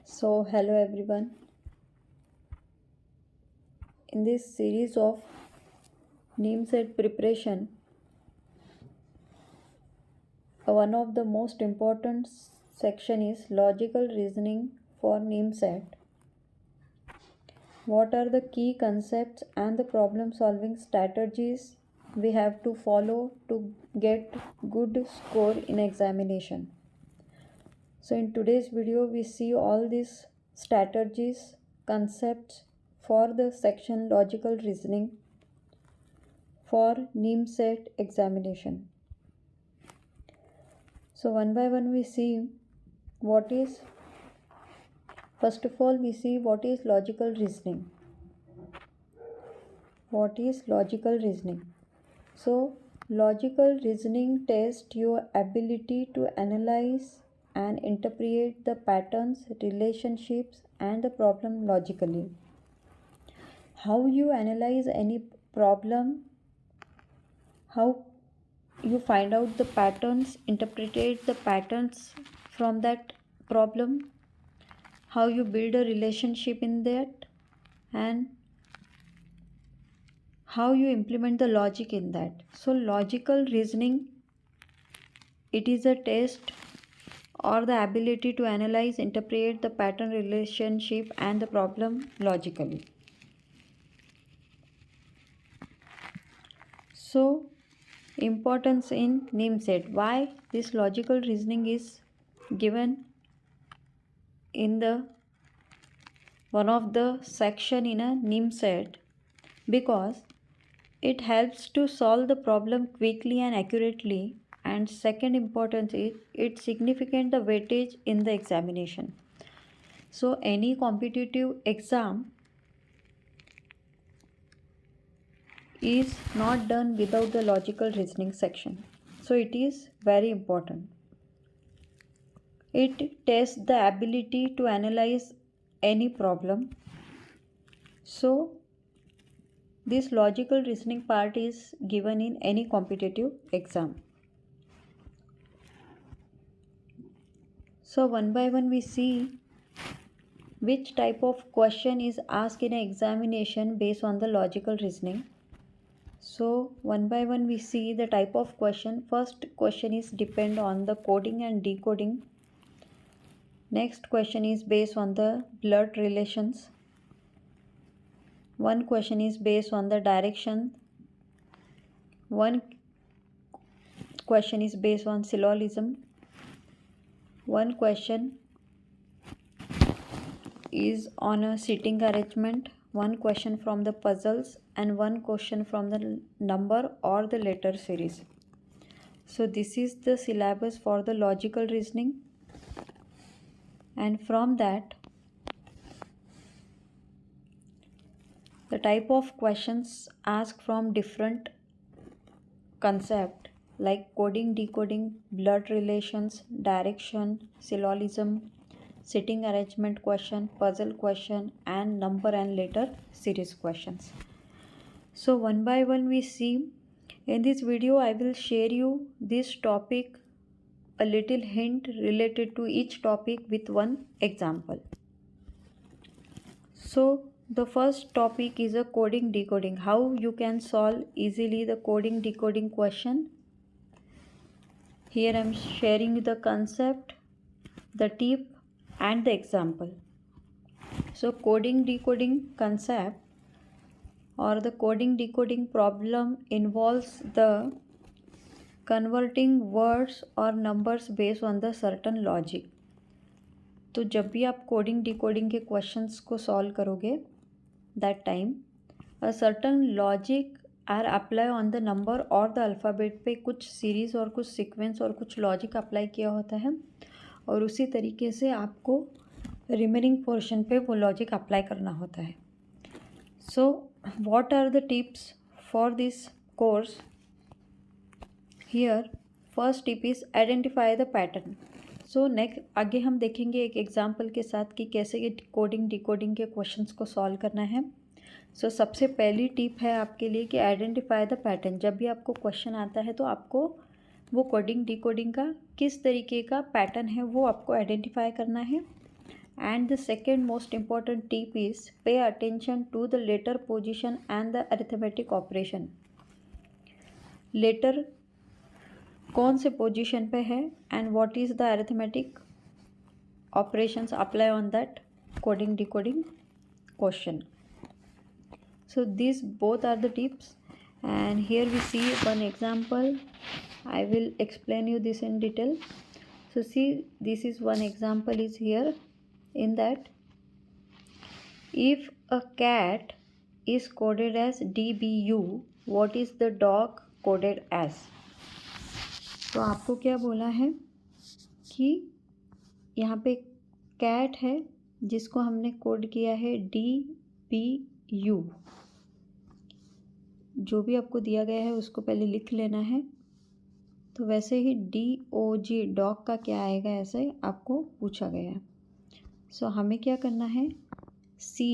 So, hello everyone. In this series of name set preparation, one of the most important section is logical reasoning for name set. What are the key concepts and the problem solving strategies we have to follow to get good score in examination? So in today's video we see all these strategies, concepts for the section logical reasoning for NEEM set examination. So one by one we see what is, first of all we see what is logical reasoning. What is logical reasoning? So logical reasoning tests your ability to analyze and interpret the patterns, relationships and the problem logically. How you analyze any problem, how you find out the patterns, interpret the patterns from that problem, how you build a relationship in that, and how you implement the logic in that. So logical reasoning, it is a test or the ability to analyze, interpret the pattern, relationship and the problem logically. So importance in NEEM set. Why this logical reasoning is given in the one of the section in a NEEM set? Because it helps to solve the problem quickly and accurately, and second importance is it significant the weightage in the examination. So any competitive exam is not done without the logical reasoning section. So it is very important. It tests the ability to analyze any problem. So this logical reasoning part is given in any competitive exam. So one by one we see which type of question is asked in an examination based on the logical reasoning. So one by one we see the type of question. First question is depend on the coding and decoding. Next question is based on the blood relations. One question is based on the direction. One question is based on syllogism. One question is on a sitting arrangement. One question from the puzzles and one question from the number or the letter series. So this is the syllabus for the logical reasoning, and from that the type of questions asked from different concept like coding, decoding, blood relations, direction, syllogism, sitting arrangement question, puzzle question and number and letter series questions. So one by one we see. In this video I will share you this topic, a little hint related to each topic with one example. So the first topic is a coding decoding, how you can solve easily the coding decoding question. Here I am sharing the concept, the tip and the example. So coding decoding concept or the coding decoding problem involves the converting words or numbers based on the certain logic. तो जब भी आप coding decoding के questions को solve करोगे that time a certain logic are apply on the number और the alphabet पे कुछ सीरीज़ और कुछ सीक्वेंस और कुछ लॉजिक अप्लाई किया होता है और उसी तरीके से आपको रिमेनिंग पोर्शन पे वो लॉजिक अप्लाई करना होता है. So what are the tips for this course? Here first tip is identify the pattern. So next आगे हम देखेंगे एक एग्जांपल के साथ कि कैसे ये कोडिंग डिकोडिंग के क्वेश्चंस को सॉल्व करना है. सो सबसे पहली टिप है आपके लिए कि आइडेंटिफाई द पैटर्न. जब भी आपको क्वेश्चन आता है तो आपको वो कोडिंग डिकोडिंग का किस तरीके का पैटर्न है वो आपको आइडेंटिफाई करना है. And the second most important tip is pay attention to the letter position and the arithmetic operation. Letter कौन से पोजीशन पे है and what is the arithmetic operations apply on that coding decoding question. So these both are the tips, and here we see one example. I will explain you this in detail. So see, this is one example is here. In that, if a cat is coded as DBU, what is the dog coded as? तो आपको क्या बोला है कि यहाँ पे cat है जिसको हमने कोड किया है DBU. जो भी आपको दिया गया है उसको पहले लिख लेना है. तो वैसे ही DOG डॉग का क्या आएगा ऐसे आपको पूछा गया है. सो हमें क्या करना है, C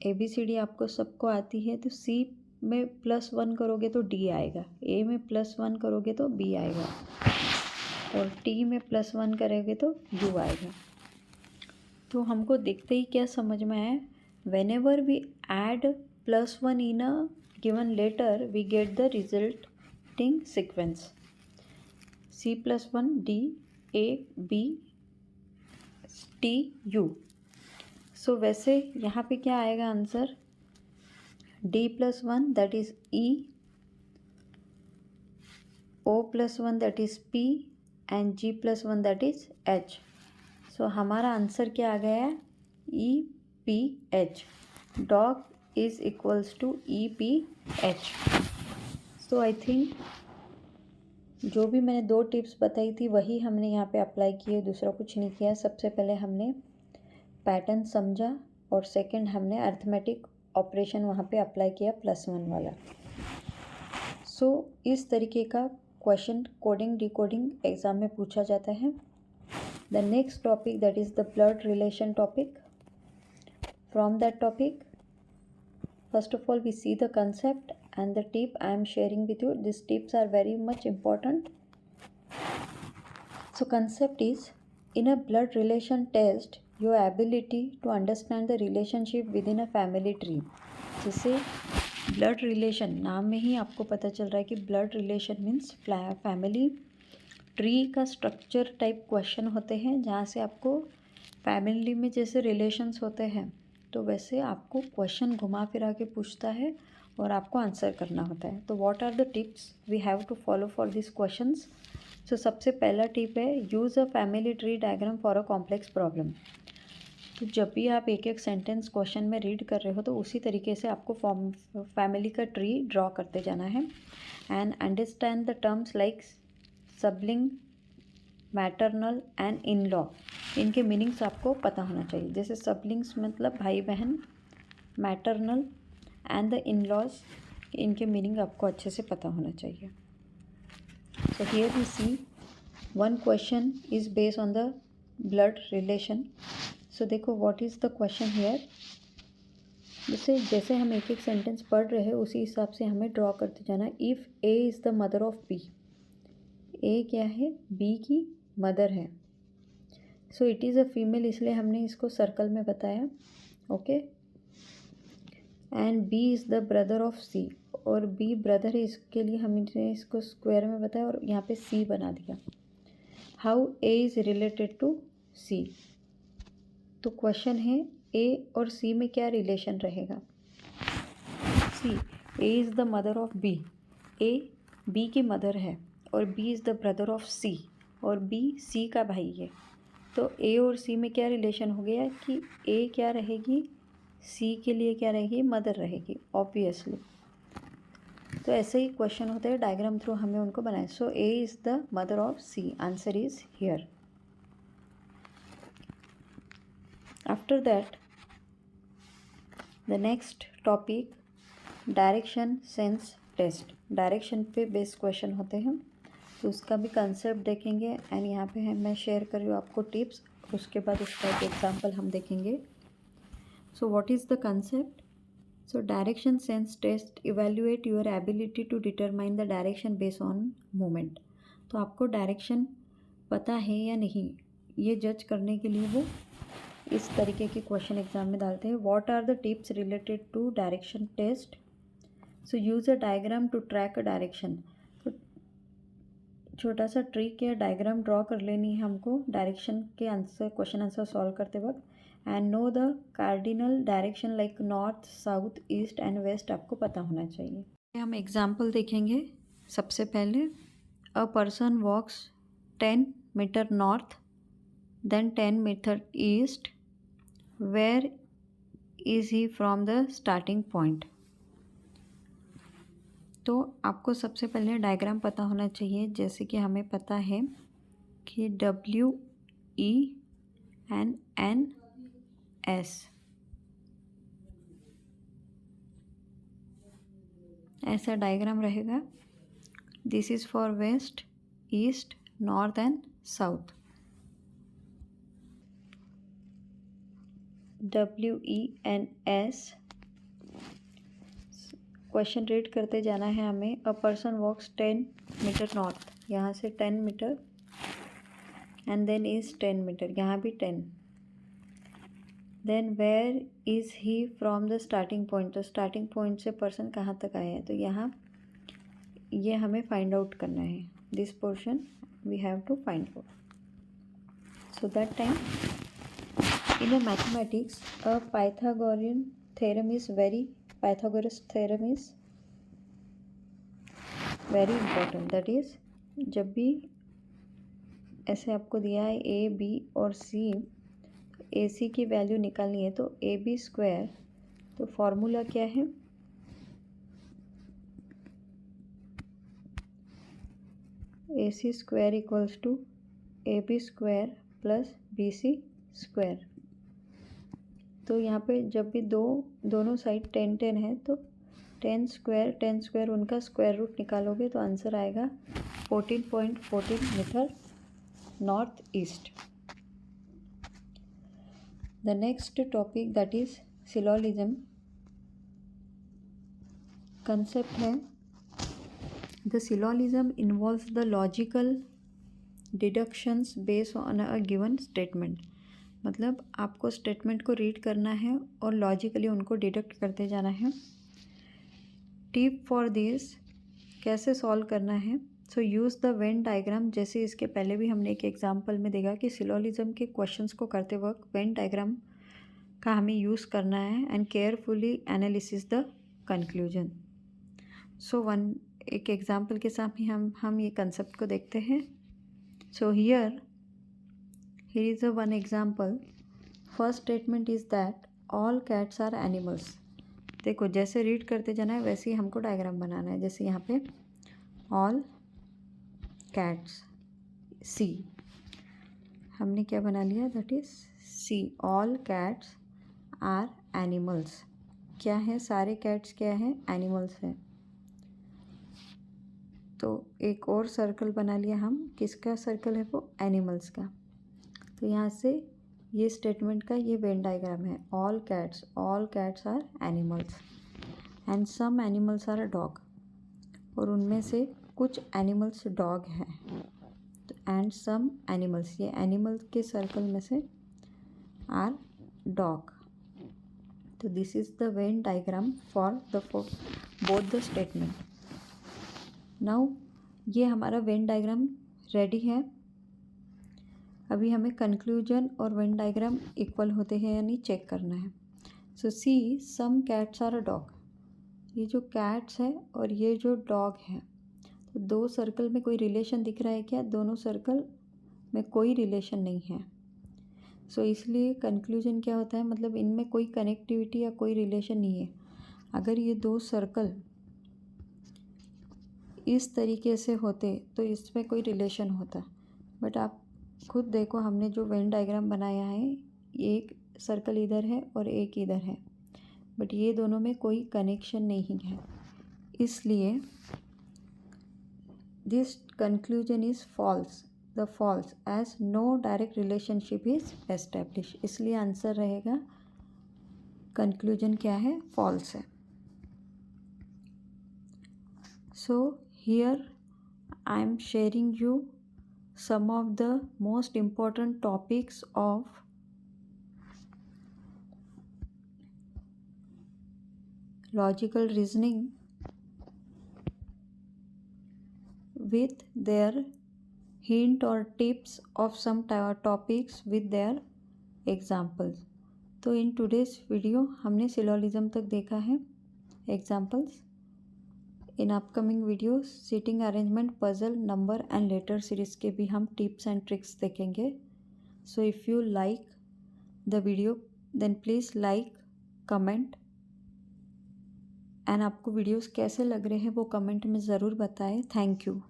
ABCD आपको सबको आती है, तो C में +1 करोगे तो D आएगा, A में +1 करोगे तो B आएगा, और T में +1 करोगे तो U आएगा. तो हमको देखते ही क्या समझ में आया, whenever we add +1 in a given letter we get the resulting sequence C+1 D A B T U. So वैसे यहाँ पे क्या आएगा answer, D+1 that is E, O+1 that is P and G+1 that is H. So हमारा answer क्या आ गया है, EPH. Dog is equals to EPH. So I think जो भी मैंने 2 टिप्स बताई थी वही हमने यहाँ पे अप्लाई किए, दूसरा कुछ नहीं किया. सबसे पहले हमने पैटर्न समझा और सेकंड हमने अर्थमेटिक ऑपरेशन वहाँ पे अप्लाई किया +1 वाला. सो इस तरीके का क्वेश्चन कोडिंग डिकोडिंग एग्ज़ाम में पूछा जाता है. The next topic, that is the blood relation topic. From that topic, first of all we see the concept and the tip I am sharing with you. These tips are very much important. So concept is, in a blood relation test your ability to understand the relationship within a family tree. जैसे blood relation, नाम में ही आपको पता चल रहा है कि blood relation means family tree का स्ट्रक्चर टाइप क्वेश्चन होते हैं, जहाँ से आपको फैमिली में जैसे रिलेशंस होते हैं तो वैसे आपको क्वेश्चन घुमा फिरा के पूछता है और आपको आंसर करना होता है. तो what are the tips we have to follow for this questions. So सबसे पहला टिप है, use a family tree diagram for a complex problem. तो जब भी आप एक एक सेंटेंस क्वेश्चन में रीड कर रहे हो तो उसी तरीके से आपको फैमिली का ट्री ड्रॉ करते जाना है. And understand the terms like sibling, maternal and in law. इनके मीनिंग्स आपको पता होना चाहिए. जैसे सबलिंग्स मतलब भाई बहन, maternal and the in laws, इनके मीनिंग आपको अच्छे से पता होना चाहिए. So here we see one question is based on the blood relation. So देखो what is the question here. जैसे हम एक एक सेंटेंस पढ़ रहे हैं उसी हिसाब से हमें ड्रॉ करते जाना. If A is the mother of B, A क्या है, बी की मदर है. So it is a female, इसलिए हमने इसको सर्कल में बताया. Okay. And B is the brother of C, और बी ब्रदर है, इसके लिए हमने इसको स्क्वायर में बताया और यहाँ पे सी बना दिया. How A is related to C. तो क्वेश्चन है ए और सी में क्या रिलेशन रहेगा. C, A is the mother of B, A B की मदर है और B is the brother of C, और बी सी का भाई है. तो ए और सी में क्या रिलेशन हो गया कि ए क्या रहेगी, सी के लिए क्या रहेगी, मदर रहेगी ऑब्वियसली. तो ऐसे ही क्वेश्चन होते हैं, डायग्राम थ्रू हमें उनको बनाए. So A is the mother of C, answer is here. After that the next topic, direction sense test. Direction पे बेस्ड क्वेश्चन होते हैं, तो उसका भी कंसेप्ट देखेंगे. एंड यहाँ पे है मैं शेयर कर रही हूँ आपको टिप्स, उसके बाद उसका एक एग्जांपल हम देखेंगे. So what is the concept. So direction sense test evaluate your ability to determine the direction based on movement. तो आपको डायरेक्शन पता है या नहीं ये जज करने के लिए वो इस तरीके के क्वेश्चन एग्जाम में डालते हैं। What are the tips related to direction test? So use a diagram to track a direction. तो छोटा सा ट्रिक या डायग्राम ड्रॉ कर लेनी है हमको डायरेक्शन के आंसर, क्वेश्चन आंसर सॉल्व करते वक्त। And know the cardinal direction like north, south, east and west आपको पता होना चाहिए। हम एग्जाम्पल देखेंगे। सबसे पहले a person walks 10 metre north then 10 metre east, where is he from the starting point. तो आपको सबसे पहले डायग्राम पता होना चाहिए। जैसे कि हमें पता है कि W E and N S ऐसा डायग्राम रहेगा। This is for west, east, north and south. WENS question read करते जाना है हमें। A person walks 10 metre north, यहाँ से 10 metre and then is 10 metre, यहाँ भी 10। Then where is he from the starting point, तो स्टार्टिंग पॉइंट से पर्सन कहाँ तक आया है, तो यहाँ ये हमें फाइंड आउट करना है। This portion we have to find out. So that time in a mathematics a Pythagorean theorem is Pythagoras theorem is very important। that is जब भी ऐसे आपको दिया है ए बी और सी, ए सी की वैल्यू निकालनी है तो ए बी स्क्वायर, तो फॉर्मूला क्या है, A C square equals to A B square plus B C square. तो यहाँ पे जब भी दोनों साइड 10 10 है तो 10 स्क्वायर उनका स्क्वायर रूट निकालोगे तो आंसर आएगा 14.14 metre north east. The next topic that is syllogism. Concept है the syllogism involves the logical deductions based on a given statement. मतलब आपको स्टेटमेंट को रीड करना है और लॉजिकली उनको डिडक्ट करते जाना है। टिप फॉर दिस, कैसे सॉल्व करना है, so use the Venn diagram. जैसे इसके पहले भी हमने एक एग्जांपल में देखा कि सिलोलिज्म के क्वेश्चंस को करते वक्त वेन डायग्राम का हमें यूज़ करना है and carefully analysis the conclusion. So एक एग्जांपल के साथ ही हम ये कंसेप्ट को देखते हैं। So here is a one example. First statement is that all cats are animals। देखो जैसे रीड करते जाना है वैसे ही हमको डायग्राम बनाना है। जैसे यहाँ पे all cats, C हमने क्या बना लिया, that is C। all cats are animals, क्या है, सारे कैट्स क्या है, एनिमल्स हैं। तो एक और सर्कल बना लिया हम, किसका सर्कल है वो, एनिमल्स का। तो यहाँ से ये स्टेटमेंट का ये वेन डायग्राम है। All cats are animals and some animals are a dog, और उनमें से कुछ एनिमल्स डॉग हैं। तो एंड सम एनिमल्स, ये एनिमल्स के सर्कल में से आर डॉग। तो this is the Venn diagram for both the statement. Now ये हमारा वेन डायग्राम रेडी है। अभी हमें कंक्लूजन और वेन डायग्राम इक्वल होते हैं यानी चेक करना है। So see some cats are a dog, ये जो कैट्स है और ये जो डॉग है, तो दो सर्कल में कोई रिलेशन दिख रहा है क्या, दोनों सर्कल में कोई रिलेशन नहीं है। सो इसलिए कंक्लूजन क्या होता है, मतलब इनमें कोई कनेक्टिविटी या कोई रिलेशन नहीं है। अगर ये दो सर्कल इस तरीके से होते तो इसमें कोई रिलेशन होता, बट आप खुद देखो हमने जो वेन डायग्राम बनाया है, एक सर्कल इधर है और एक इधर है, बट ये दोनों में कोई कनेक्शन नहीं है। इसलिए this conclusion is false, the false as no direct relationship is establish. इसलिए आंसर रहेगा, कंक्लूजन क्या है, फॉल्स है। So here I am sharing you some of the most important topics of logical reasoning with their hint or tips of some topics with their examples. तो इन today's video हमने syllogism तक देखा है, examples. In upcoming videos seating arrangement, puzzle, number and letter series के भी हम tips and tricks देखेंगे. So if you like the video then please like, comment and आपको वीडियोस कैसे लग रहे हैं वो कमेंट में ज़रूर बताएं. Thank you.